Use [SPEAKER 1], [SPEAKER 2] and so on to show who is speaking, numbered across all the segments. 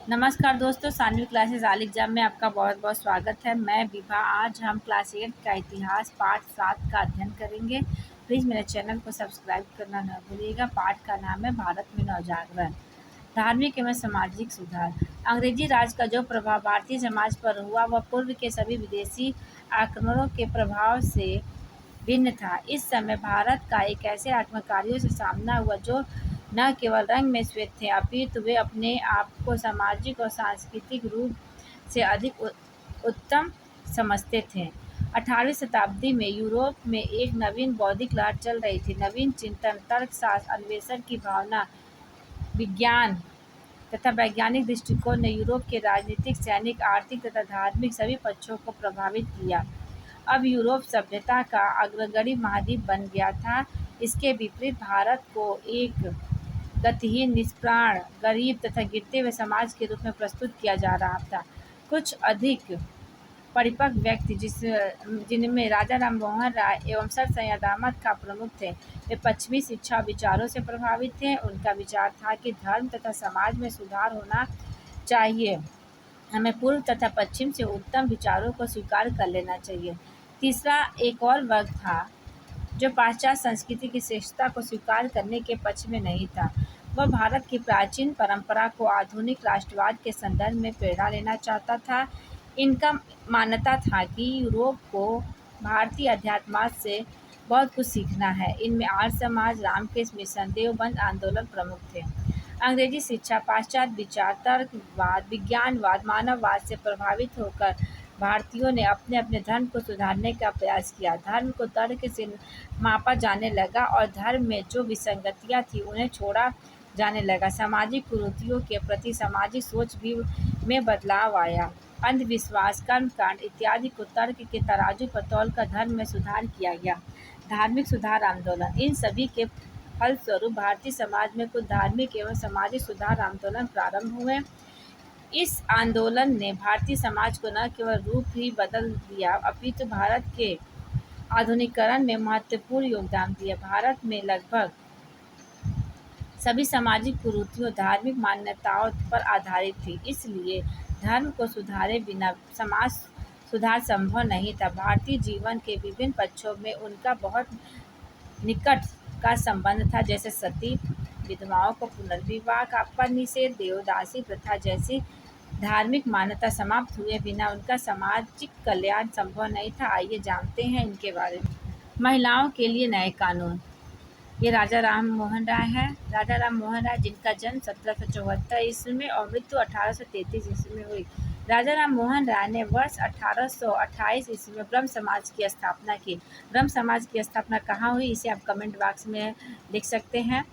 [SPEAKER 1] नमस्कार दोस्तों, सानवी क्लासेस आल एग्जाम में आपका बहुत बहुत स्वागत है। मैं विभा। आज हम क्लास 8 का इतिहास पाठ 7 का अध्ययन करेंगे। प्लीज़ मेरे चैनल को सब्सक्राइब करना न भूलिएगा। पाठ का नाम है भारत में नवजागरण, धार्मिक एवं सामाजिक सुधार। अंग्रेजी राज का जो प्रभाव भारतीय समाज पर हुआ वह पूर्व के सभी विदेशी आक्रमणों के प्रभाव से भिन्न था। इस समय भारत का एक ऐसे आक्रमणकारियों से सामना हुआ जो न केवल रंग में श्वेत थे, अपितु वे अपने आप को सामाजिक और सांस्कृतिक रूप से अधिक उत्तम समझते थे। 18वीं शताब्दी में यूरोप में एक नवीन बौद्धिक लहर चल रही थी। नवीन चिंतन, तर्कशास्त्र, अन्वेषण की भावना, विज्ञान तथा वैज्ञानिक दृष्टिकोण ने यूरोप के राजनीतिक, सैनिक, आर्थिक तथा धार्मिक सभी पक्षों को प्रभावित किया। अब यूरोप सभ्यता का अग्रगणी महाद्वीप बन गया था। इसके विपरीत भारत को एक गतिहीन, निष्प्राण, गरीब तथा गिरते हुए समाज के रूप में प्रस्तुत किया जा रहा था। कुछ अधिक परिपक्व व्यक्ति जिनमें राजा राम मोहन राय एवं सर सैयद अहमद खां प्रमुख थे, वे पश्चिमी शिक्षा विचारों से प्रभावित थे। उनका विचार था कि धर्म तथा समाज में सुधार होना चाहिए। हमें पूर्व तथा पश्चिम से उत्तम विचारों को स्वीकार कर लेना चाहिए। तीसरा एक और वर्ग था जो पाश्चात्य संस्कृति की श्रेष्ठता को स्वीकार करने के पक्ष में नहीं था। वह भारत की प्राचीन परंपरा को आधुनिक राष्ट्रवाद के संदर्भ में प्रेरणा लेना चाहता था। इनका मानना था कि यूरोप को भारतीय अध्यात्म से बहुत कुछ सीखना है। इनमें आर्य समाज, रामकृष्ण मिशन, देवबंद आंदोलन प्रमुख थे। अंग्रेजी शिक्षा, पाश्चात्य विचार, तर्कवाद, विज्ञानवाद, मानववाद से प्रभावित होकर भारतीयों ने अपने अपने धर्म को सुधारने का प्रयास किया। धर्म को तर्क से मापा जाने लगा और धर्म में जो विसंगतियाँ थी उन्हें छोड़ा जाने लगा। सामाजिक कुरीतियों के प्रति सामाजिक सोच भी में बदलाव आया। अंधविश्वास, कर्मकांड इत्यादि को तर्क के तराजू पर तौलकर धर्म में सुधार किया गया। धार्मिक सुधार आंदोलन, इन सभी के फलस्वरूप भारतीय समाज में कुछ धार्मिक एवं सामाजिक सुधार आंदोलन प्रारंभ हुए। इस आंदोलन ने भारतीय समाज को न केवल रूप ही बदल दिया, अपितु भारत के आधुनिकीकरण में महत्वपूर्ण योगदान दिया। भारत में लगभग सभी सामाजिक कुरीतियों, धार्मिक मान्यताओं पर आधारित थी, इसलिए धर्म को सुधारे बिना समाज सुधार संभव नहीं था। भारतीय जीवन के विभिन्न पक्षों में उनका बहुत निकट का संबंध था, जैसे सती, विधवाओं को पुनर्विवाह का निषेध, देवदासी प्रथा जैसी धार्मिक मान्यता समाप्त हुए बिना उनका सामाजिक कल्याण संभव नहीं था। आइए जानते हैं इनके बारे में। महिलाओं के लिए नए कानून। ये राजा राम मोहन राय है। राजा राम मोहन राय जिनका जन्म 1774 ईस्वी में और मृत्यु 1833 ईस्वी में हुई। राजा राम मोहन राय ने वर्ष 1828 ईस्वी में ब्रह्म समाज की स्थापना की। ब्रह्म समाज की स्थापना कहाँ हुई, इसे आप कमेंट बॉक्स में लिख सकते हैं।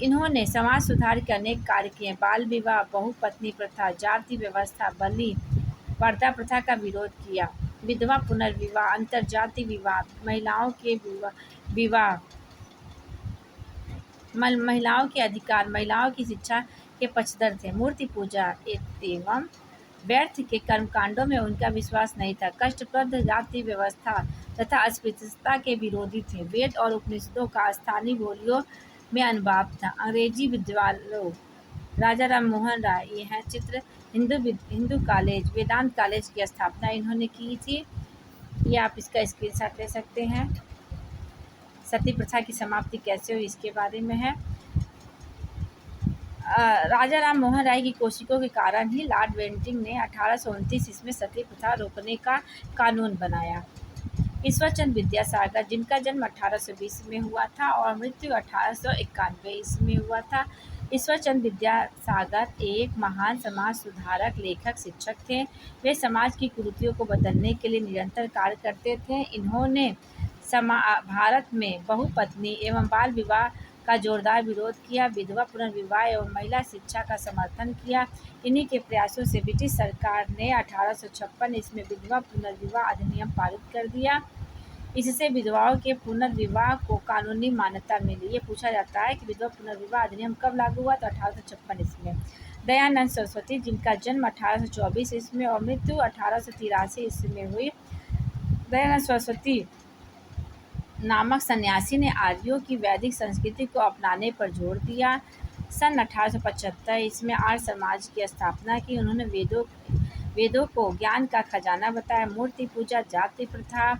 [SPEAKER 1] इन्होंने समाज सुधार के अनेक कार्य किए। बाल विवाह, बहुपत्नी प्रथा, जाति व्यवस्था, बलि पर्दा प्रथा का विरोध किया, विधवा पुनर्विवाह, अंतरजातीय विवाह, महिलाओं के अधिकार, महिलाओं की शिक्षा के पक्षधर थे। मूर्ति पूजा एवं व्यर्थ के कर्मकांडों में उनका विश्वास नहीं था। कष्टप्रद जाति व्यवस्था तथा अस्पृश्यता के विरोधी थे। वेद और उपनिषदों का स्थानीय बोलियों में अनुवाद था। अंग्रेजी विद्यालयों, राजा राम मोहन राय, ये है चित्र। हिंदू कॉलेज, वेदांत कॉलेज की स्थापना इन्होंने की थी। ये आप इसका स्क्रीनशॉट ले सकते हैं। सती प्रथा की समाप्ति कैसे हुई, इसके बारे में है। राजा राम मोहन राय की कोशिशों के कारण ही लॉर्ड बेंटिंक ने 1829 ईस्वी में सती प्रथा रोकने का कानून बनाया। ईश्वरचंद्र विद्यासागर, जिनका जन्म 1820 में हुआ था और मृत्यु 1891 ईस्वी में हुआ था। ईश्वरचंद्र विद्यासागर एक महान समाज सुधारक, लेखक, शिक्षक थे। वे समाज की कुरीतियों को बदलने के लिए निरंतर कार्य करते थे। इन्होंने भारत में बहुपत्नी एवं बाल विवाह का जोरदार विरोध किया, विधवा पुनर्विवाह एवं महिला शिक्षा का समर्थन किया। इन्हीं के प्रयासों से ब्रिटिश सरकार ने 1856 ईस्वी में विधवा पुनर्विवाह अधिनियम पारित कर दिया। इससे विधवाओं के पुनर्विवाह को कानूनी मान्यता मिली। ये पूछा जाता है कि विधवा पुनर्विवाह अधिनियम कब लागू हुआ, तो 1856 ईस्वी में। दयानंद सरस्वती, जिनका जन्म 1824 ईस्वी में और मृत्यु 1883 ईस्वी में हुई। दयानंद सरस्वती नामक सन्यासी ने आर्यों की वैदिक संस्कृति को अपनाने पर जोर दिया। सन 1875 ईस्वी में आर्य समाज की स्थापना की। उन्होंने वेदों को ज्ञान का खजाना बताया। मूर्ति पूजा, जाति प्रथा,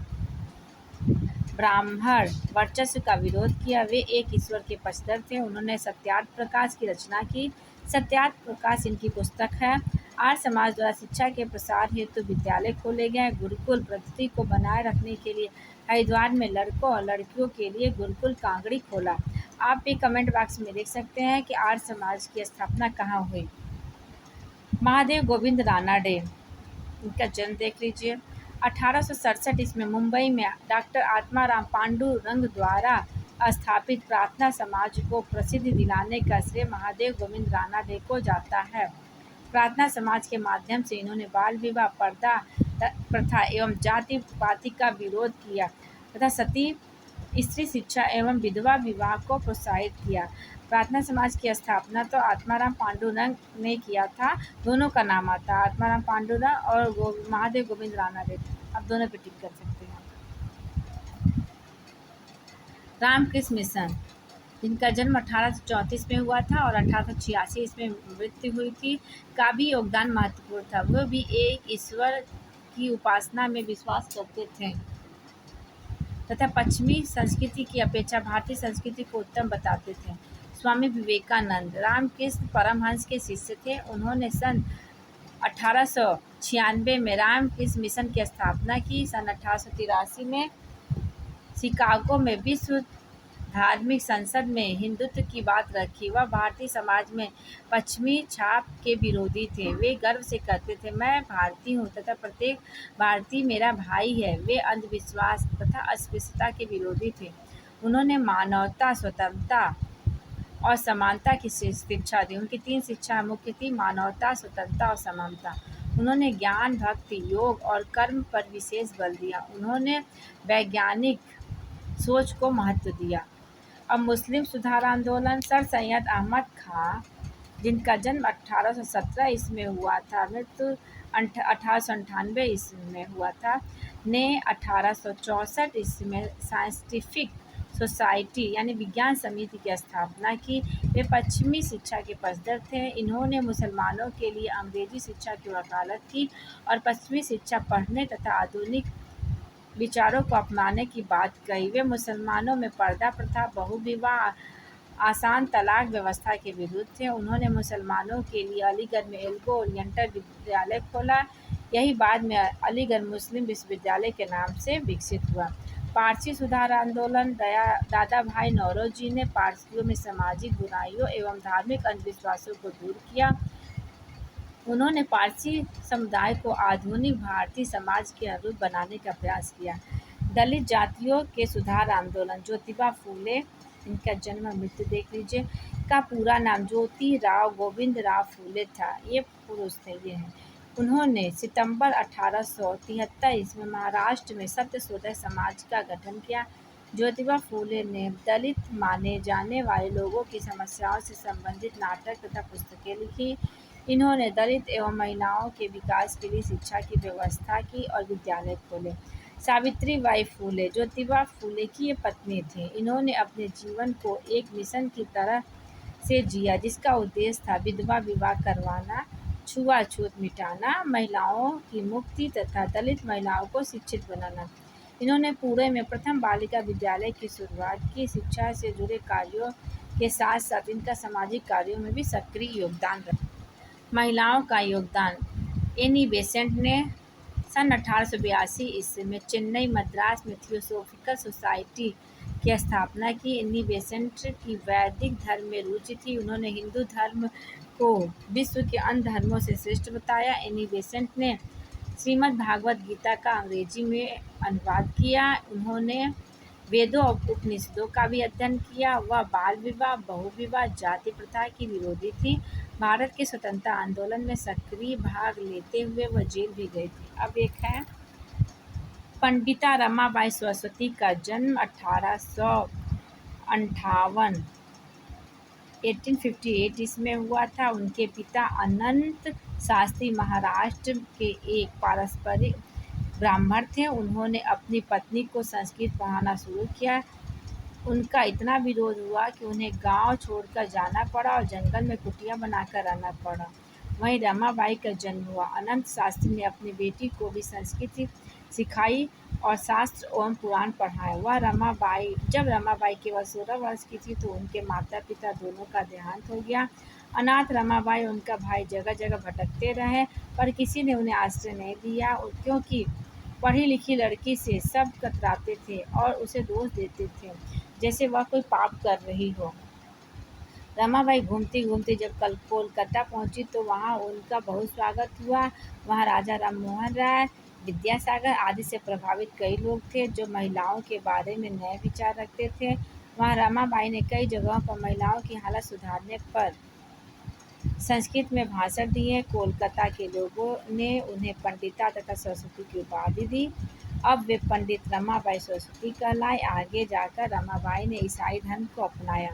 [SPEAKER 1] ब्राह्मण वर्चस्व का विरोध किया। वे एक ईश्वर के पक्षधर थे। उन्होंने सत्यार्थ प्रकाश की रचना की। सत्यार्थ प्रकाश इनकी पुस्तक है। आर्य समाज द्वारा शिक्षा के प्रसार हेतु विद्यालय खोले गए। गुरुकुल पद्धति को बनाए रखने के लिए हरिद्वार में लड़कों और लड़कियों के लिए गुरुकुल कांगड़ी खोला। आप भी कमेंट बॉक्स में लिख सकते हैं कि आर्य समाज की स्थापना कहाँ हुई। महादेव गोविंद रानाडे, इनका जन्म देख लीजिए। 1867 ईस्वी में मुंबई में डॉक्टर आत्माराम पांडुरंग द्वारा स्थापित प्रार्थना समाज को प्रसिद्धि दिलाने का श्रेय महादेव गोविंद रानाडे को जाता है। प्रार्थना समाज के माध्यम से इन्होंने बाल विवाह, पर्दा प्रथा एवं जाति पाति का विरोध किया तथा सती, स्त्री शिक्षा एवं विधवा विवाह को प्रोत्साहित किया। प्रार्थना समाज की स्थापना तो आत्माराम पांडुरंग ने किया था। दोनों का नाम आता है, आत्माराम पांडुरंग और महादेव गोविंद रानाडे। आप दोनों पे टिक कर सकते हैं। रामकृष्ण मिशन, जिनका जन्म 1834 में हुआ था और 1886 इसमें मृत्यु हुई थी, का भी योगदान महत्वपूर्ण था। वो भी एक ईश्वर की उपासना में विश्वास करते थे तथा पश्चिमी संस्कृति की अपेक्षा भारतीय संस्कृति को उत्तम बताते थे। स्वामी विवेकानंद रामकृष्ण परमहंस के शिष्य थे। उन्होंने सन 1896 में रामकृष्ण मिशन की स्थापना की। सन 1883 में शिकागो में विश्व धार्मिक संसद में हिंदुत्व की बात रखी। वह भारतीय समाज में पश्चिमी छाप के विरोधी थे। वे गर्व से कहते थे, मैं भारतीय हूँ तथा प्रत्येक भारतीय मेरा भाई है। वे अंधविश्वास तथा अस्पृश्यता के विरोधी थे। उन्होंने मानवता, स्वतंत्रता और समानता की शिक्षा दी। उनकी 3 शिक्षाएं मुख्य थी, मानवता, स्वतंत्रता और समानता। उन्होंने ज्ञान, भक्ति, योग और कर्म पर विशेष बल दिया। उन्होंने वैज्ञानिक सोच को महत्व दिया। अब मुस्लिम सुधार आंदोलन, सर सैयद अहमद खां, जिनका जन्म 1817 ईस्वी में हुआ था, मृत्यु 1898 ईस्वी में हुआ था, ने 1864 ईस्वी में साइंटिफिक सोसाइटी यानी विज्ञान समिति की स्थापना की। वे पश्चिमी शिक्षा के पक्षधर थे। इन्होंने मुसलमानों के लिए अंग्रेजी शिक्षा की वकालत की और पश्चिमी शिक्षा पढ़ने तथा आधुनिक विचारों को अपनाने की बात कही। वे मुसलमानों में पर्दा प्रथा, बहुविवाह, आसान तलाक व्यवस्था के विरुद्ध थे। उन्होंने मुसलमानों के लिए अलीगढ़ में एल्गो ओरिएंटल विद्यालय खोला। यही बाद में अलीगढ़ मुस्लिम विश्वविद्यालय के नाम से विकसित हुआ। पारसी सुधार आंदोलन, दादा भाई नौरोजी ने पारसियों में सामाजिक बुराइयों एवं धार्मिक अंधविश्वासों को दूर किया। उन्होंने पारसी समुदाय को आधुनिक भारतीय समाज के अनुरूप बनाने का प्रयास किया। दलित जातियों के सुधार आंदोलन, ज्योतिबा फूले, इनका जन्म मृत्यु देख लीजिए। का पूरा नाम ज्योतिराव गोविंद राव फूले था। ये पुरुष थे, ये हैं। उन्होंने सितंबर 1873 ईस्वी में महाराष्ट्र में सत्यशोधक समाज का गठन किया। ज्योतिबा फूले ने दलित माने जाने वाले लोगों की समस्याओं से संबंधित नाटक तथा पुस्तकें लिखी। इन्होंने दलित एवं महिलाओं के विकास के लिए शिक्षा की व्यवस्था की और विद्यालय खोले। सावित्रीबाई फूले ज्योतिबा फूले की ये पत्नी थी। इन्होंने अपने जीवन को एक मिशन की तरह से जिया, जिसका उद्देश्य था विधवा विवाह करवाना, छुआछूत मिटाना, महिलाओं की मुक्ति तथा दलित महिलाओं को शिक्षित बनाना। इन्होंने पुणे में प्रथम बालिका विद्यालय की शुरुआत की। शिक्षा से जुड़े कार्यों के साथ साथ इनका सामाजिक कार्यों में भी सक्रिय योगदान रहा। महिलाओं का योगदान, एनी बेसेंट ने सन 1882 ईस्वी में चेन्नई, मद्रास में थियोसॉफिकल सोसाइटी की स्थापना की। एनी बेसेंट की वैदिक धर्म में रुचि थी। उन्होंने हिंदू धर्म को विश्व के अन्य धर्मों से श्रेष्ठ बताया। एनी बेसेंट ने श्रीमद् भागवत गीता का अंग्रेजी में अनुवाद किया। उन्होंने वेदों और उपनिषदों का भी अध्ययन किया। वह बाल विवाह, बहुविवाह, जाति प्रथा की विरोधी थी। भारत के स्वतंत्रता आंदोलन में सक्रिय भाग लेते हुए वह जेल भी गई थी। अब एक है पंडिता रमाबाई सरस्वती, का जन्म 1858 इसमें हुआ था। उनके पिता अनंत शास्त्री महाराष्ट्र के एक पारंपरिक ब्राह्मण थे। उन्होंने अपनी पत्नी को संस्कृत पढ़ाना शुरू किया। उनका इतना विरोध हुआ कि उन्हें गांव छोड़कर जाना पड़ा और जंगल में कुटिया बनाकर रहना पड़ा। वहीं रमाबाई का जन्म हुआ। अनंत शास्त्री ने अपनी बेटी को भी संस्कृत सिखाई और शास्त्र एवं पुराण पढ़ाए। जब रमाबाई केवल 16 वर्ष की थी तो उनके माता पिता दोनों का देहांत हो गया। अनाथ रमाबाई और उनका भाई जगह जगह भटकते रहे, पर किसी ने उन्हें आश्रय नहीं दिया, क्योंकि पढ़ी लिखी लड़की से सब कतराते थे और उसे दोष देते थे जैसे वह कोई पाप कर रही हो। रमाबाई घूमती घूमती जब कल कोलकाता पहुंची तो वहां उनका बहुत स्वागत हुआ। वहां राजा राममोहन राय, विद्यासागर आदि से प्रभावित कई लोग थे जो महिलाओं के बारे में नए विचार रखते थे। वहां रमाबाई ने कई जगहों पर महिलाओं की हालत सुधारने पर संस्कृत में भाषण दिए। कोलकाता के लोगों ने उन्हें पंडिता तथा सरस्वती की उपाधि दी। अब वे पंडित रमाबाई सरस्वती कहलाए। आगे जाकर रमाबाई ने ईसाई धर्म को अपनाया।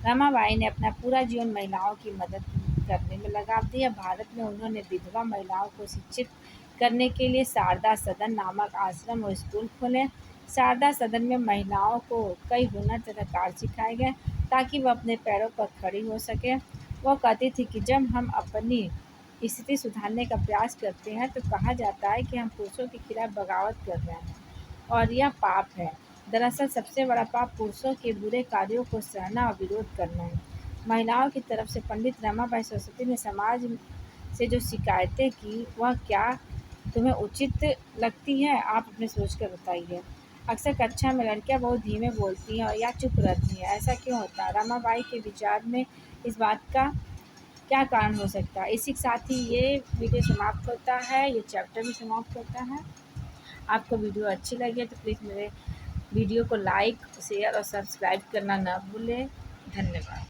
[SPEAKER 1] रमाबाई ने अपना पूरा जीवन महिलाओं की मदद करने में लगा दिया। भारत में उन्होंने विधवा महिलाओं को शिक्षित करने के लिए शारदा सदन नामक आश्रम और स्कूल खोले। शारदा सदन में महिलाओं को कई हुनर तथा कार्य सिखाए गए ताकि वह अपने पैरों पर खड़ी हो सके। वह कहती थी कि जब हम अपनी स्थिति सुधारने का प्रयास करते हैं तो कहा जाता है कि हम पुरुषों के खिलाफ बगावत कर रहे हैं और यह पाप है। दरअसल सबसे बड़ा पाप पुरुषों के बुरे कार्यों को सहना और विरोध करना है। महिलाओं की तरफ से पंडित रमाबाई सरस्वती ने समाज से जो शिकायतें की वह क्या तुम्हें उचित लगती है? आप अपने सोच कर बताइए। अक्सर कक्षा में लड़कियां बहुत धीमे बोलती हैं और या चुप रहती हैं, ऐसा क्यों होता है? रमाबाई के विचार में इस बात का क्या कारण हो सकता है? इसी के साथ ही ये वीडियो समाप्त होता है, ये चैप्टर भी समाप्त होता है। आपको वीडियो अच्छी लगे तो प्लीज़ मेरे वीडियो को लाइक, शेयर और सब्सक्राइब करना ना भूलें। धन्यवाद।